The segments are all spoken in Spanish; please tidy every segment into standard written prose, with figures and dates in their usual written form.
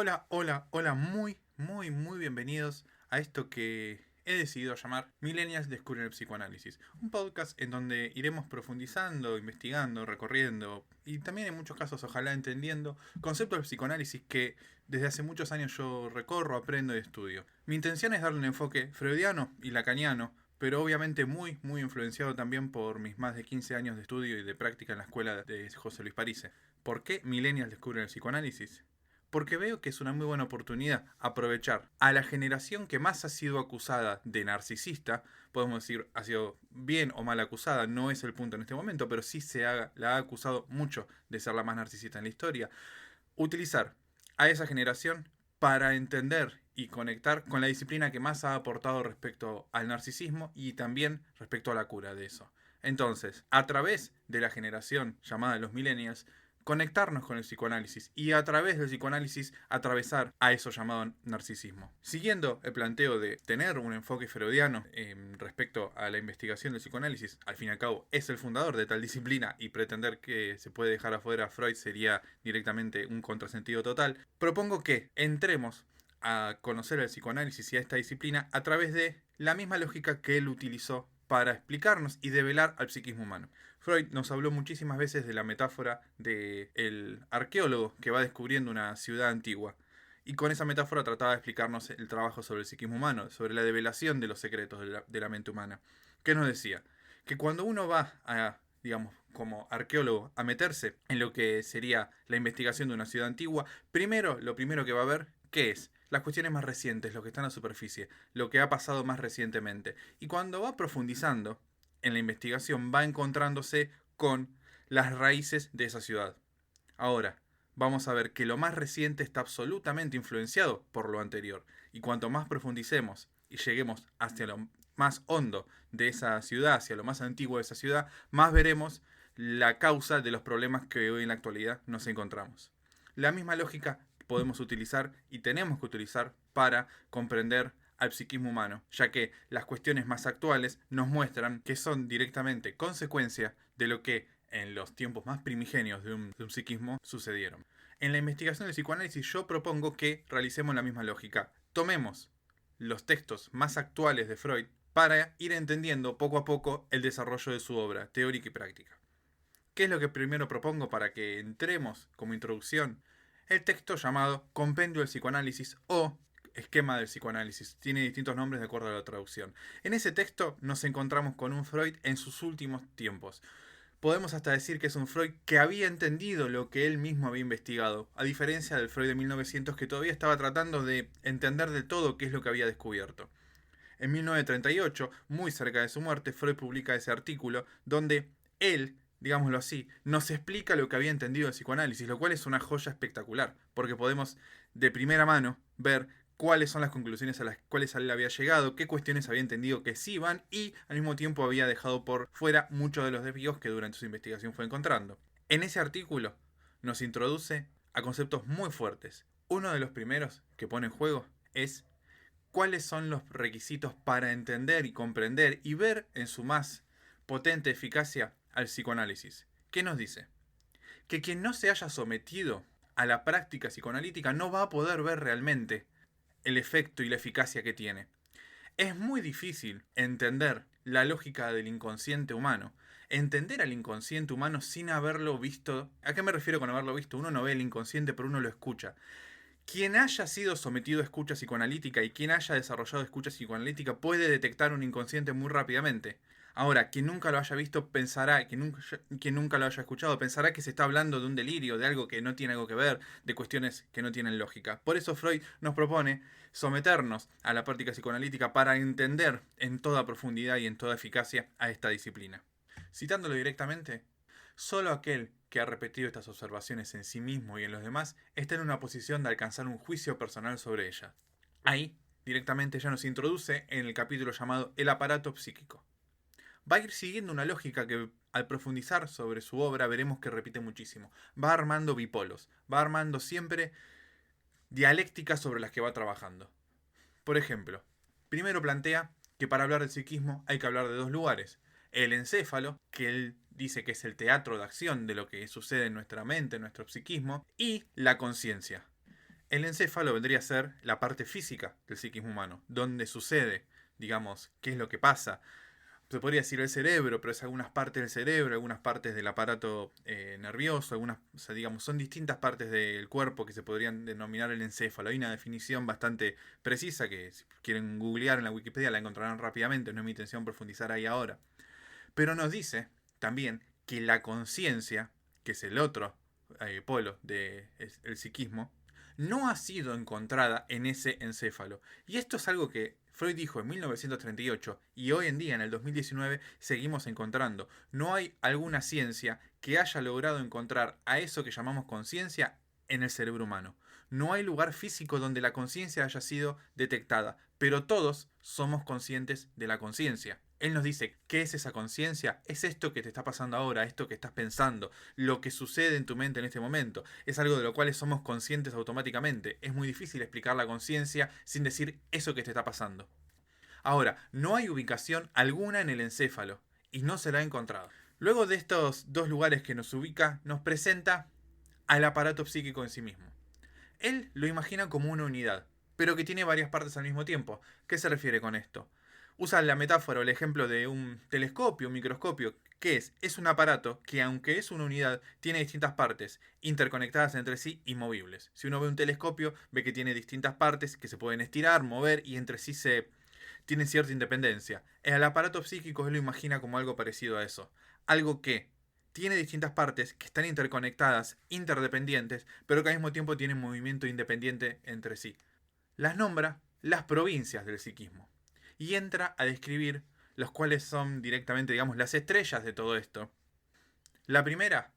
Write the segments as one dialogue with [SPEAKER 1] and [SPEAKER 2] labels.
[SPEAKER 1] Hola, hola, hola, muy bienvenidos a esto que he decidido llamar Millennials Descubren el Psicoanálisis. Un podcast en donde iremos profundizando, investigando, recorriendo y también en muchos casos ojalá entendiendo conceptos del psicoanálisis que desde hace muchos años yo recorro, aprendo y estudio. Mi intención es darle un enfoque freudiano y lacaniano, pero obviamente muy influenciado también por mis más de 15 años de estudio y de práctica en la escuela de José Luis Parise. ¿Por qué Millennials descubren el psicoanálisis? Porque veo que es una muy buena oportunidad aprovechar a la generación que más ha sido acusada de narcisista, podemos decir ha sido bien o mal acusada, no es el punto en este momento, pero sí la ha acusado mucho de ser la más narcisista en la historia, utilizar a esa generación para entender y conectar con la disciplina que más ha aportado respecto al narcisismo y también respecto a la cura de eso. Entonces, a través de la generación llamada los millennials, conectarnos con el psicoanálisis y a través del psicoanálisis atravesar a eso llamado narcisismo. Siguiendo el planteo de tener un enfoque freudiano respecto a la investigación del psicoanálisis, al fin y al cabo es el fundador de tal disciplina y pretender que se puede dejar afuera a Freud sería directamente un contrasentido total, propongo que entremos a conocer el psicoanálisis y a esta disciplina a través de la misma lógica que él utilizó para explicarnos y develar al psiquismo humano. Freud nos habló muchísimas veces de la metáfora del arqueólogo que va descubriendo una ciudad antigua. Y con esa metáfora trataba de explicarnos el trabajo sobre el psiquismo humano, sobre la develación de los secretos de la mente humana. ¿Qué nos decía? Que cuando uno va a, digamos, como arqueólogo, a meterse en lo que sería la investigación de una ciudad antigua, lo primero que va a ver, ¿qué es? Las cuestiones más recientes, lo que está en la superficie, lo que ha pasado más recientemente. Y cuando va profundizando en la investigación, va encontrándose con las raíces de esa ciudad. Ahora, vamos a ver que lo más reciente está absolutamente influenciado por lo anterior. Y cuanto más profundicemos y lleguemos hacia lo más hondo de esa ciudad, hacia lo más antiguo de esa ciudad, más veremos la causa de los problemas que hoy en la actualidad nos encontramos. La misma lógica podemos utilizar y tenemos que utilizar para comprender al psiquismo humano, ya que las cuestiones más actuales nos muestran que son directamente consecuencia de lo que en los tiempos más primigenios de un psiquismo sucedieron. En la investigación del psicoanálisis yo propongo que realicemos la misma lógica. Tomemos los textos más actuales de Freud para ir entendiendo poco a poco el desarrollo de su obra teórica y práctica. ¿Qué es lo que primero propongo para que entremos como introducción? El texto llamado Compendio del Psicoanálisis o Esquema del Psicoanálisis. Tiene distintos nombres de acuerdo a la traducción. En ese texto nos encontramos con un Freud en sus últimos tiempos. Podemos hasta decir que es un Freud que había entendido lo que él mismo había investigado, a diferencia del Freud de 1900 que todavía estaba tratando de entender del todo qué es lo que había descubierto. En 1938, muy cerca de su muerte, Freud publica ese artículo donde él, digámoslo así, nos explica lo que había entendido del psicoanálisis, lo cual es una joya espectacular, porque podemos de primera mano ver cuáles son las conclusiones a las cuales él había llegado, qué cuestiones había entendido que sí iban y al mismo tiempo había dejado por fuera muchos de los desvíos que durante su investigación fue encontrando. En ese artículo nos introduce a conceptos muy fuertes. Uno de los primeros que pone en juego es cuáles son los requisitos para entender y comprender y ver en su más potente eficacia al psicoanálisis. ¿Qué nos dice? Que quien no se haya sometido a la práctica psicoanalítica no va a poder ver realmente el efecto y la eficacia que tiene. Es muy difícil entender la lógica del inconsciente humano. Entender al inconsciente humano sin haberlo visto. ¿A qué me refiero con haberlo visto? Uno no ve el inconsciente, pero uno lo escucha. Quien haya sido sometido a escucha psicoanalítica y quien haya desarrollado escucha psicoanalítica puede detectar un inconsciente muy rápidamente. Ahora, quien nunca lo haya visto pensará, quien nunca lo haya escuchado, pensará que se está hablando de un delirio, de algo que no tiene algo que ver, de cuestiones que no tienen lógica. Por eso Freud nos propone someternos a la práctica psicoanalítica para entender en toda profundidad y en toda eficacia a esta disciplina. Citándolo directamente, solo aquel que ha repetido estas observaciones en sí mismo y en los demás está en una posición de alcanzar un juicio personal sobre ella. Ahí, directamente ya nos introduce en el capítulo llamado El aparato psíquico. Va a ir siguiendo una lógica que al profundizar sobre su obra veremos que repite muchísimo. Va armando bipolos, va armando siempre dialécticas sobre las que va trabajando. Por ejemplo, primero plantea que para hablar del psiquismo hay que hablar de dos lugares. El encéfalo, que él dice que es el teatro de acción de lo que sucede en nuestra mente, en nuestro psiquismo, y la conciencia. El encéfalo vendría a ser la parte física del psiquismo humano, donde sucede, digamos, qué es lo que pasa. Se podría decir el cerebro, pero es algunas partes del cerebro, algunas partes del aparato nervioso, algunas, o sea, digamos, son distintas partes del cuerpo que se podrían denominar el encéfalo. Hay una definición bastante precisa que si quieren googlear en la Wikipedia la encontrarán rápidamente, no es mi intención profundizar ahí ahora. Pero nos dice también que la conciencia, que es el otro polo del psiquismo, no ha sido encontrada en ese encéfalo. Y esto es algo que Freud dijo en 1938 y hoy en día, en el 2019, seguimos encontrando. No hay alguna ciencia que haya logrado encontrar a eso que llamamos conciencia en el cerebro humano. No hay lugar físico donde la conciencia haya sido detectada, pero todos somos conscientes de la conciencia. Él nos dice, ¿qué es esa conciencia? Es esto que te está pasando ahora, esto que estás pensando, lo que sucede en tu mente en este momento. Es algo de lo cual somos conscientes automáticamente. Es muy difícil explicar la conciencia sin decir eso que te está pasando. Ahora, no hay ubicación alguna en el encéfalo y no se la ha encontrado. Luego de estos dos lugares que nos ubica, nos presenta al aparato psíquico en sí mismo. Él lo imagina como una unidad, pero que tiene varias partes al mismo tiempo. ¿Qué se refiere con esto? Usa la metáfora o el ejemplo de un telescopio, un microscopio, que es un aparato que, aunque es una unidad, tiene distintas partes, interconectadas entre sí y movibles. Si uno ve un telescopio, ve que tiene distintas partes que se pueden estirar, mover y entre sí tienen cierta independencia. El aparato psíquico él lo imagina como algo parecido a eso. Algo que tiene distintas partes que están interconectadas, interdependientes, pero que al mismo tiempo tienen movimiento independiente entre sí. Las nombra las provincias del psiquismo y entra a describir los cuales son directamente, digamos, las estrellas de todo esto. La primera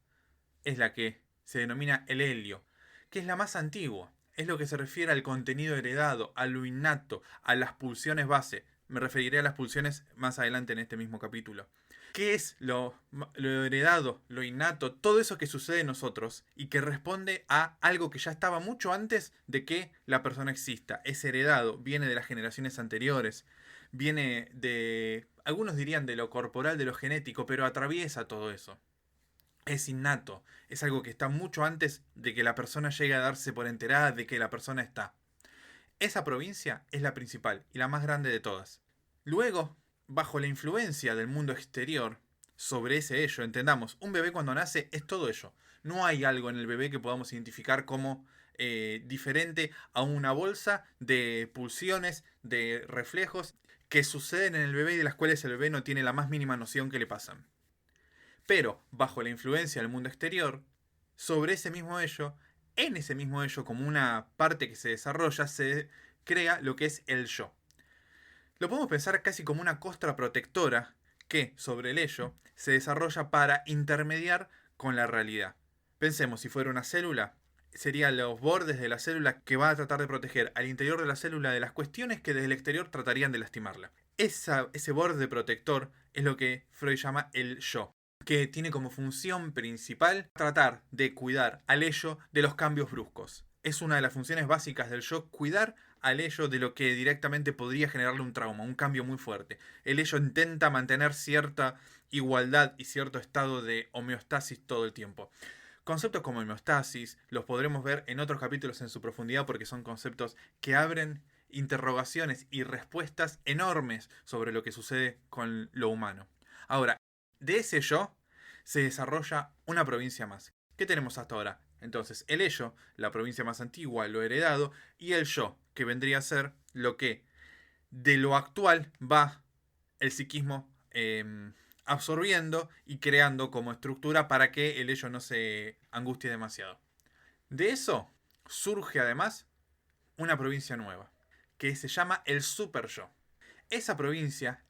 [SPEAKER 1] es la que se denomina el helio, que es la más antigua. Es lo que se refiere al contenido heredado, a lo innato, a las pulsiones base. Me referiré a las pulsiones más adelante en este mismo capítulo. ¿Qué es lo heredado, lo innato, todo eso que sucede en nosotros y que responde a algo que ya estaba mucho antes de que la persona exista? Es heredado, viene de las generaciones anteriores, viene de, algunos dirían de lo corporal, de lo genético, pero atraviesa todo eso. Es innato, es algo que está mucho antes de que la persona llegue a darse por enterada de que la persona está. Esa provincia es la principal y la más grande de todas. Luego, bajo la influencia del mundo exterior sobre ese ello, entendamos, un bebé cuando nace es todo ello. No hay algo en el bebé que podamos identificar como diferente a una bolsa de pulsiones, de reflejos que suceden en el bebé y de las cuales el bebé no tiene la más mínima noción que le pasan. Pero, bajo la influencia del mundo exterior, sobre ese mismo ello, en ese mismo ello, como una parte que se desarrolla, se crea lo que es el yo. Lo podemos pensar casi como una costra protectora que, sobre el ello, se desarrolla para intermediar con la realidad. Pensemos, si fuera una célula, serían los bordes de la célula que va a tratar de proteger al interior de la célula de las cuestiones que desde el exterior tratarían de lastimarla. Ese borde protector es lo que Freud llama el yo, que tiene como función principal tratar de cuidar al ello de los cambios bruscos. Es una de las funciones básicas del yo, cuidar al ello de lo que directamente podría generarle un trauma, un cambio muy fuerte. El ello intenta mantener cierta igualdad y cierto estado de homeostasis todo el tiempo. Conceptos como homeostasis los podremos ver en otros capítulos en su profundidad porque son conceptos que abren interrogaciones y respuestas enormes sobre lo que sucede con lo humano. Ahora, de ese yo se desarrolla una provincia más. ¿Qué tenemos hasta ahora? Entonces, el ello, la provincia más antigua, lo heredado, y el yo, que vendría a ser lo que de lo actual va el psiquismo absorbiendo y creando como estructura para que el ello no se angustie demasiado. De eso surge además una provincia nueva, que se llama el super yo. Esa provincia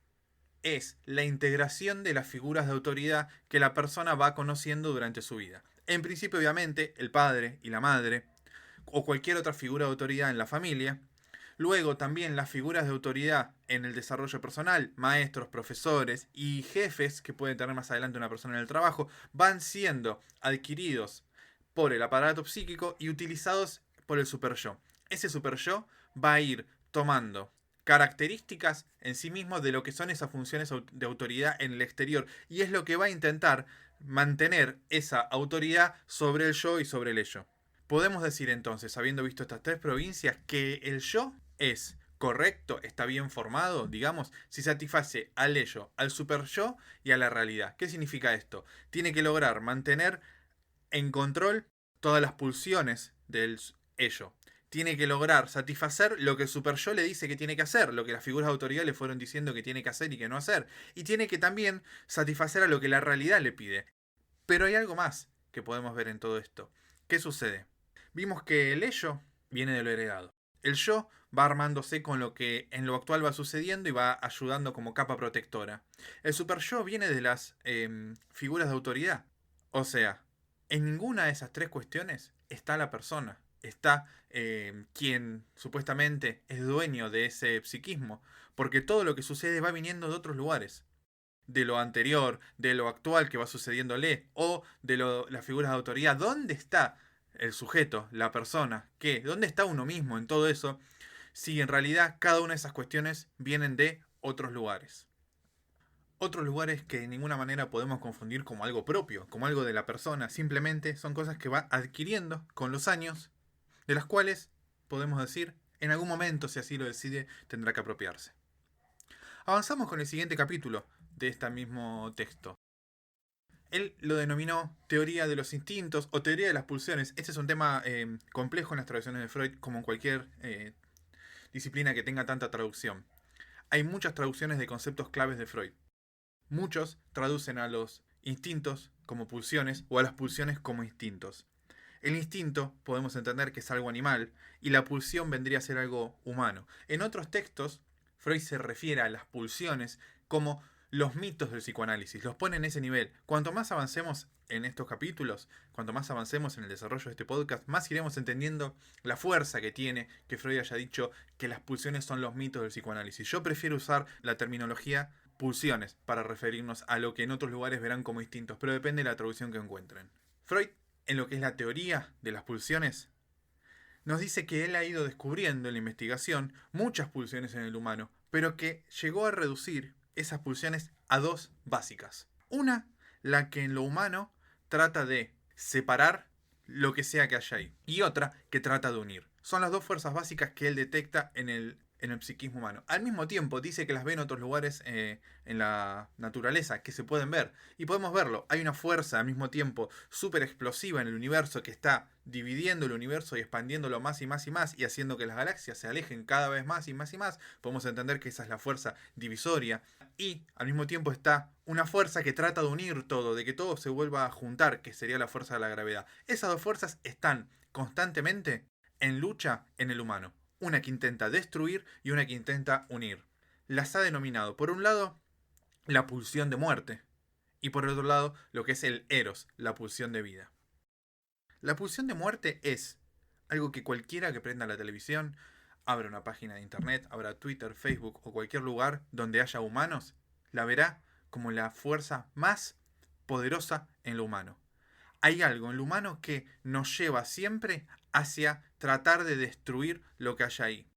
[SPEAKER 1] es la integración de las figuras de autoridad que la persona va conociendo durante su vida. En principio, obviamente, el padre y la madre, o cualquier otra figura de autoridad en la familia. Luego también las figuras de autoridad en el desarrollo personal, maestros, profesores y jefes que puede tener más adelante una persona en el trabajo, van siendo adquiridos por el aparato psíquico y utilizados por el super yo. Ese super yo va a ir tomando características en sí mismo de lo que son esas funciones de autoridad en el exterior y es lo que va a intentar mantener esa autoridad sobre el yo y sobre el ello. Podemos decir entonces, habiendo visto estas tres provincias, que el yo es correcto, está bien formado, digamos, si satisface al ello, al super yo y a la realidad. ¿Qué significa esto? Tiene que lograr mantener en control todas las pulsiones del ello. Tiene que lograr satisfacer lo que el super yo le dice que tiene que hacer, lo que las figuras de autoridad le fueron diciendo que tiene que hacer y que no hacer. Y tiene que también satisfacer a lo que la realidad le pide. Pero hay algo más que podemos ver en todo esto. ¿Qué sucede? Vimos que el ello viene de lo heredado. El yo va armándose con lo que en lo actual va sucediendo y va ayudando como capa protectora. El super yo viene de las figuras de autoridad. O sea, en ninguna de esas tres cuestiones está la persona. Está quien supuestamente es dueño de ese psiquismo. Porque todo lo que sucede va viniendo de otros lugares. De lo anterior, de lo actual que va sucediéndole, o de las figuras de autoridad. ¿Dónde está el sujeto, la persona? ¿Qué? ¿Dónde está uno mismo en todo eso? Si en realidad cada una de esas cuestiones vienen de otros lugares. Otros lugares que de ninguna manera podemos confundir como algo propio, como algo de la persona. Simplemente son cosas que va adquiriendo con los años, de las cuales podemos decir, en algún momento, si así lo decide, tendrá que apropiarse. Avanzamos con el siguiente capítulo de este mismo texto. Él lo denominó teoría de los instintos o teoría de las pulsiones. Este es un tema complejo en las traducciones de Freud, como en cualquier disciplina que tenga tanta traducción. Hay muchas traducciones de conceptos claves de Freud. Muchos traducen a los instintos como pulsiones o a las pulsiones como instintos. El instinto podemos entender que es algo animal y la pulsión vendría a ser algo humano. En otros textos, Freud se refiere a las pulsiones como los mitos del psicoanálisis, los pone en ese nivel. Cuanto más avancemos en estos capítulos, cuanto más avancemos en el desarrollo de este podcast, más iremos entendiendo la fuerza que tiene que Freud haya dicho que las pulsiones son los mitos del psicoanálisis. Yo prefiero usar la terminología pulsiones para referirnos a lo que en otros lugares verán como instintos, pero depende de la traducción que encuentren. Freud, en lo que es la teoría de las pulsiones, nos dice que él ha ido descubriendo en la investigación muchas pulsiones en el humano, pero que llegó a reducir esas pulsiones a dos básicas. Una, la que en lo humano trata de separar lo que sea que haya ahí, y otra que trata de unir. Son las dos fuerzas básicas que él detecta en el psiquismo humano. Al mismo tiempo dice que las ve en otros lugares en la naturaleza, que se pueden ver. Y podemos verlo. Hay una fuerza al mismo tiempo súper explosiva en el universo que está dividiendo el universo y expandiéndolo más y más y más y haciendo que las galaxias se alejen cada vez más y más y más. Podemos entender que esa es la fuerza divisoria. Y al mismo tiempo está una fuerza que trata de unir todo, de que todo se vuelva a juntar, que sería la fuerza de la gravedad. Esas dos fuerzas están constantemente en lucha en el humano. Una que intenta destruir y una que intenta unir. Las ha denominado, por un lado, la pulsión de muerte, y por otro lado, lo que es el eros, la pulsión de vida. La pulsión de muerte es algo que cualquiera que prenda la televisión, abra una página de internet, abra Twitter, Facebook o cualquier lugar donde haya humanos, la verá como la fuerza más poderosa en lo humano. Hay algo en lo humano que nos lleva siempre hacia tratar de destruir lo que haya ahí.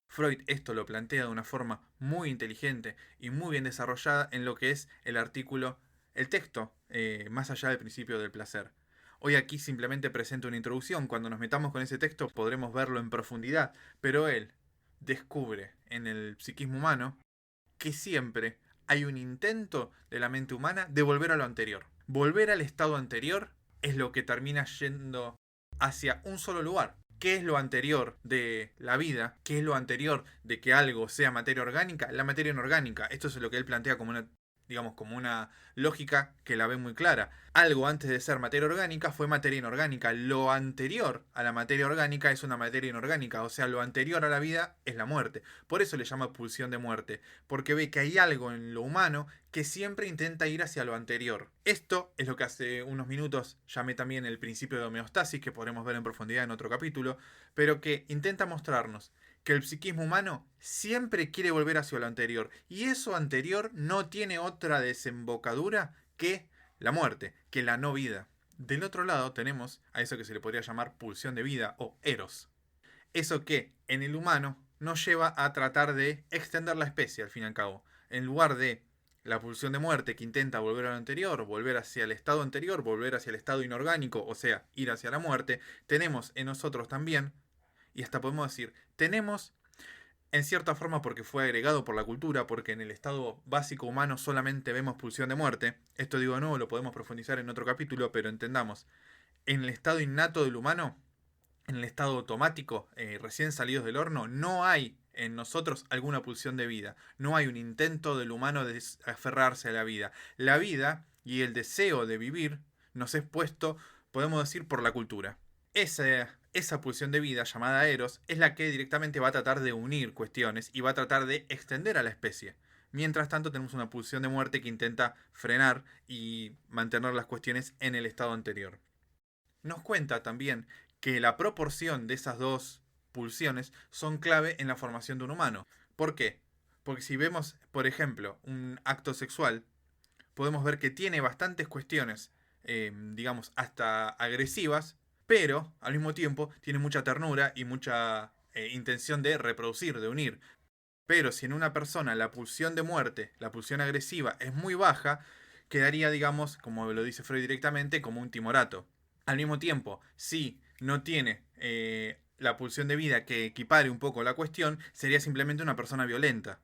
[SPEAKER 1] Freud esto lo plantea de una forma muy inteligente y muy bien desarrollada en lo que es el artículo, el texto, más allá del principio del placer. Hoy aquí simplemente presento una introducción, cuando nos metamos con ese texto podremos verlo en profundidad, pero él descubre en el psiquismo humano que siempre hay un intento de la mente humana de volver a lo anterior. Volver al estado anterior es lo que termina yendo hacia un solo lugar. ¿Qué es lo anterior de la vida? ¿Qué es lo anterior de que algo sea materia orgánica? La materia inorgánica. Esto es lo que él plantea como una, digamos, como una lógica que la ve muy clara. Algo antes de ser materia orgánica fue materia inorgánica. Lo anterior a la materia orgánica es una materia inorgánica. O sea, lo anterior a la vida es la muerte. Por eso le llama pulsión de muerte. Porque ve que hay algo en lo humano que siempre intenta ir hacia lo anterior. Esto es lo que hace unos minutos llamé también el principio de homeostasis, que podremos ver en profundidad en otro capítulo, pero que intenta mostrarnos que el psiquismo humano siempre quiere volver hacia lo anterior, y eso anterior no tiene otra desembocadura que la muerte, que la no vida. Del otro lado tenemos a eso que se le podría llamar pulsión de vida o eros. Eso que en el humano nos lleva a tratar de extender la especie al fin y al cabo. En lugar de la pulsión de muerte que intenta volver a lo anterior, volver hacia el estado anterior, volver hacia el estado inorgánico, o sea, ir hacia la muerte, tenemos en nosotros también, y hasta podemos decir, tenemos en cierta forma porque fue agregado por la cultura, porque en el estado básico humano solamente vemos pulsión de muerte, esto digo de nuevo, lo podemos profundizar en otro capítulo, pero entendamos, en el estado innato del humano, en el estado automático, recién salidos del horno, no hay en nosotros alguna pulsión de vida. No hay un intento del humano de aferrarse a la vida. La vida y el deseo de vivir nos es puesto, podemos decir, por la cultura. Esa pulsión de vida llamada Eros es la que directamente va a tratar de unir cuestiones y va a tratar de extender a la especie. Mientras tanto tenemos una pulsión de muerte que intenta frenar y mantener las cuestiones en el estado anterior. Nos cuenta también que la proporción de esas dos pulsiones son clave en la formación de un humano. ¿Por qué? Porque si vemos, por ejemplo, un acto sexual, podemos ver que tiene bastantes cuestiones, digamos, hasta agresivas, pero al mismo tiempo tiene mucha ternura y mucha intención de reproducir, de unir. Pero si en una persona la pulsión de muerte, la pulsión agresiva es muy baja, quedaría, digamos, como lo dice Freud directamente, como un timorato. Al mismo tiempo, si no tiene la pulsión de vida que equipare un poco la cuestión, sería simplemente una persona violenta.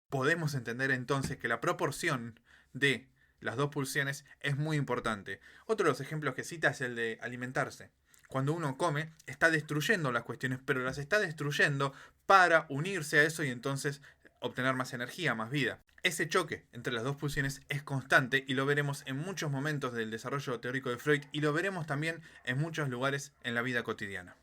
[SPEAKER 1] Podemos entender entonces que la proporción de las dos pulsiones es muy importante. Otro de los ejemplos que cita es el de alimentarse. Cuando uno come, está destruyendo las cuestiones, pero las está destruyendo para unirse a eso y entonces obtener más energía, más vida. Ese choque entre las dos pulsiones es constante y lo veremos en muchos momentos del desarrollo teórico de Freud y lo veremos también en muchos lugares en la vida cotidiana.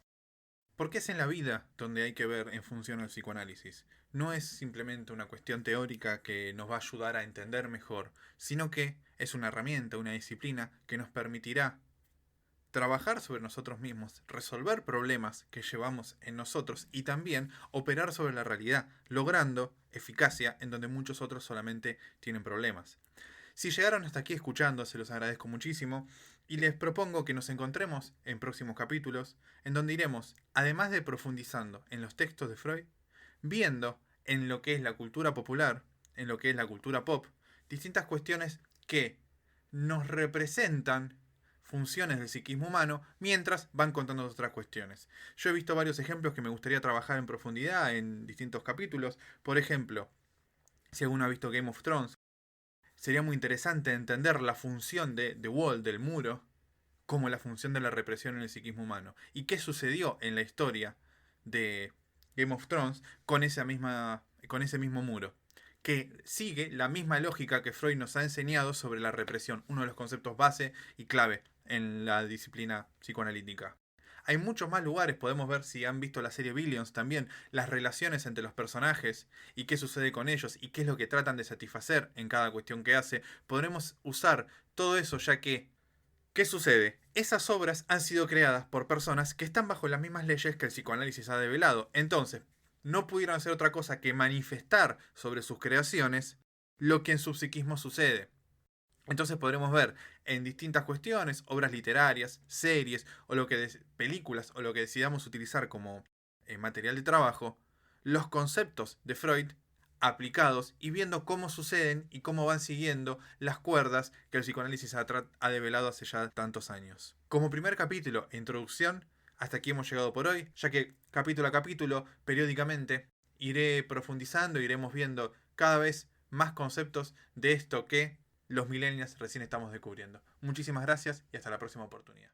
[SPEAKER 1] Porque es en la vida donde hay que ver en función al psicoanálisis. No es simplemente una cuestión teórica que nos va a ayudar a entender mejor, sino que es una herramienta, una disciplina que nos permitirá trabajar sobre nosotros mismos, resolver problemas que llevamos en nosotros y también operar sobre la realidad, logrando eficacia en donde muchos otros solamente tienen problemas. Si llegaron hasta aquí escuchando, se los agradezco muchísimo y les propongo que nos encontremos en próximos capítulos, en donde iremos, además de profundizando en los textos de Freud, viendo en lo que es la cultura popular, en lo que es la cultura pop, distintas cuestiones que nos representan funciones del psiquismo humano mientras van contando otras cuestiones. Yo he visto varios ejemplos que me gustaría trabajar en profundidad en distintos capítulos. Por ejemplo, si alguno ha visto Game of Thrones, sería muy interesante entender la función de The Wall, del muro, como la función de la represión en el psiquismo humano. Y qué sucedió en la historia de Game of Thrones con ese mismo muro. Que sigue la misma lógica que Freud nos ha enseñado sobre la represión, uno de los conceptos base y clave en la disciplina psicoanalítica. Hay muchos más lugares, podemos ver si han visto la serie Billions también, las relaciones entre los personajes y qué sucede con ellos y qué es lo que tratan de satisfacer en cada cuestión que hace. Podremos usar todo eso ya que, ¿qué sucede? Esas obras han sido creadas por personas que están bajo las mismas leyes que el psicoanálisis ha develado. Entonces, no pudieron hacer otra cosa que manifestar sobre sus creaciones lo que en su psiquismo sucede. Entonces podremos ver en distintas cuestiones, obras literarias, series o películas o lo que decidamos utilizar como material de trabajo, los conceptos de Freud aplicados y viendo cómo suceden y cómo van siguiendo las cuerdas que el psicoanálisis ha develado hace ya tantos años. Como primer capítulo e introducción, hasta aquí hemos llegado por hoy, ya que capítulo a capítulo, periódicamente, iré profundizando, iremos viendo cada vez más conceptos de esto que los millennials recién estamos descubriendo. Muchísimas gracias y hasta la próxima oportunidad.